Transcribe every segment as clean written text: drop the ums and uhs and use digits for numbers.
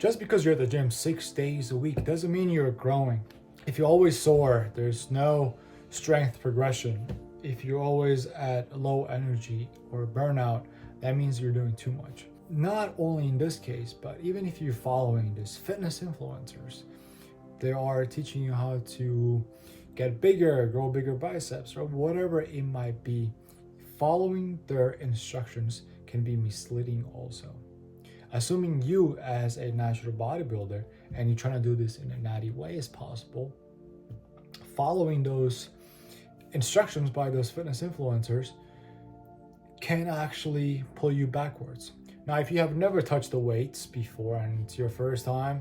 Just because you're at the gym 6 days a week doesn't mean you're growing. If you're always sore, there's no strength progression. If you're always at low energy or burnout, that means you're doing too much. Not only in this case, but even if you're following these fitness influencers, they are teaching you how to get bigger, grow bigger biceps, or whatever it might be. Following their instructions can be misleading also. Assuming you as a natural bodybuilder and you're trying to do this in a natty way as possible, following those instructions by those fitness influencers can actually pull you backwards. Now, if you have never touched the weights before and it's your first time,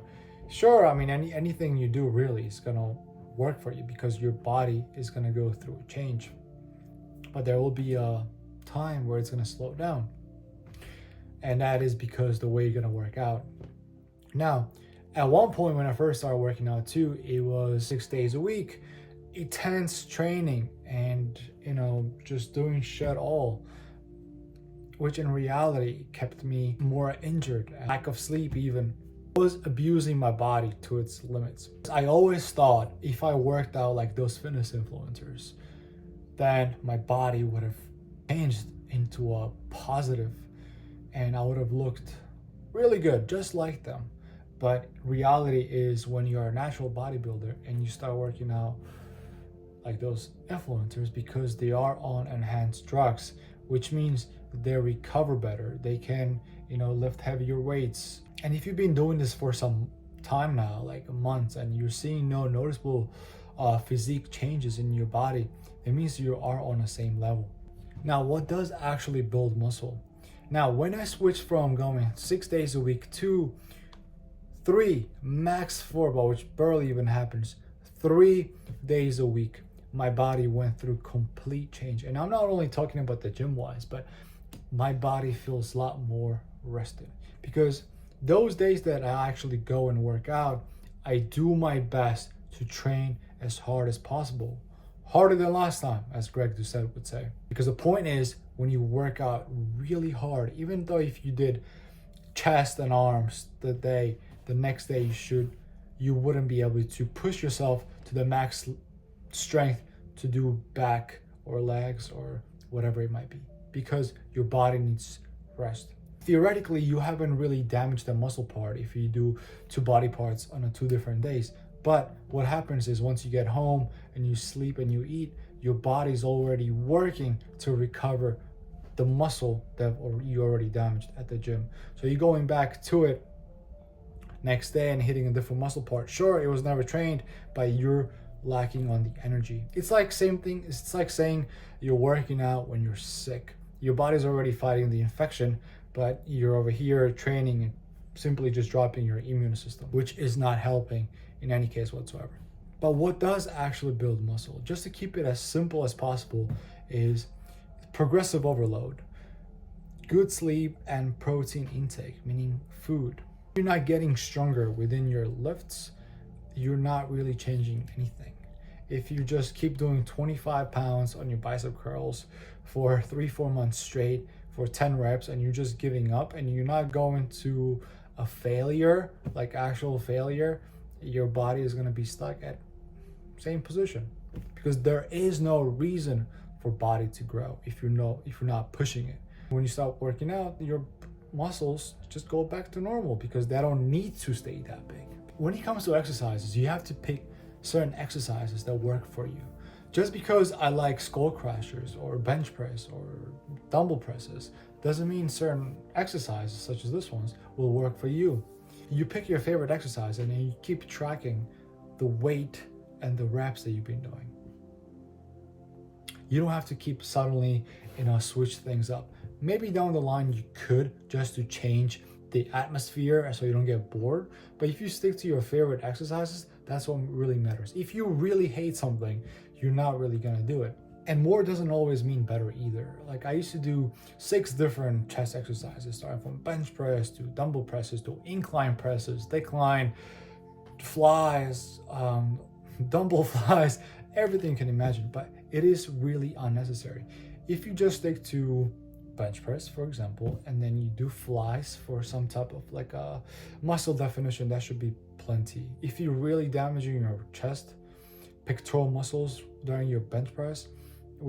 sure, I mean, anything you do really is gonna work for you because your body is gonna go through a change. But there will be a time where it's gonna slow down. And that is because the way you're gonna work out. Now, at one point when I first started working out too, it was 6 days a week, intense training and, just doing shit all, which in reality kept me more injured, lack of sleep even. I was abusing my body to its limits. I always thought if I worked out like those fitness influencers, then my body would have changed into a positive and I would have looked really good, just like them. But reality is when you're a natural bodybuilder and you start working out like those influencers, because they are on enhanced drugs, which means they recover better. They can, lift heavier weights. And if you've been doing this for some time now, like months, and you're seeing no noticeable physique changes in your body, it means you are on the same level. Now, what does actually build muscle? Now, when I switched from going 6 days a week to 3, max 4, but which barely even happens, 3 days a week, my body went through complete change. And I'm not only talking about the gym wise, but my body feels a lot more rested. Because those days that I actually go and work out, I do my best to train as hard as possible. Harder than last time, as Greg Doucette would say. Because the point is, when you work out really hard, even though if you did chest and arms the next day you wouldn't be able to push yourself to the max strength to do back or legs or whatever it might be, because your body needs rest. Theoretically, you haven't really damaged the muscle part if you do 2 body parts on 2 different days. But what happens is once you get home and you sleep and you eat, your body's already working to recover the muscle that you already damaged at the gym. So you're going back to it next day and hitting a different muscle part. Sure, it was never trained, but you're lacking on the energy. It's like same thing. It's like saying you're working out when you're sick. Your body's already fighting the infection, but you're over here training and simply just dropping your immune system, which is not helping in any case whatsoever. But what does actually build muscle, just to keep it as simple as possible, is progressive overload, good sleep, and protein intake, meaning food. You're not getting stronger within your lifts, you're not really changing anything. If you just keep doing 25 pounds on your bicep curls for 3-4 months straight for 10 reps and you're just giving up and you're not going to a failure, like actual failure, your body is going to be stuck at same position, because there is no reason for body to grow if you're not pushing it. When you start working out, your muscles just go back to normal because they don't need to stay that big. When it comes to exercises, you have to pick certain exercises that work for you. Just because I like skull crushers or bench press or dumbbell presses doesn't mean certain exercises such as this ones will work for you. You pick your favorite exercise and then you keep tracking the weight and the reps that you've been doing. You don't have to keep suddenly, switch things up. Maybe down the line you could, just to change the atmosphere so you don't get bored. But if you stick to your favorite exercises, that's what really matters. If you really hate something, you're not really gonna do it. And more doesn't always mean better either. Like I used to do 6 different chest exercises, starting from bench press to dumbbell presses to incline presses, decline, flies, dumbbell flies, everything you can imagine. But it is really unnecessary. If you just stick to bench press, for example, and then you do flies for some type of like a muscle definition, that should be plenty. If you're really damaging your chest, pectoral muscles during your bench press,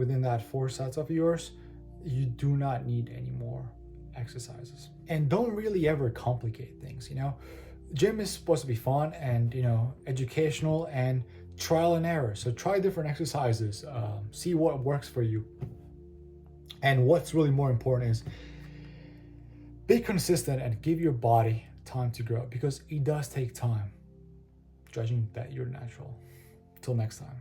within that 4 sets of yours, you do not need any more exercises. And don't really ever complicate things, you know. Gym is supposed to be fun and, you know, educational and trial and error. So try different exercises, see what works for you. And what's really more important is be consistent and give your body time to grow, because it does take time, judging that you're natural. Till next time.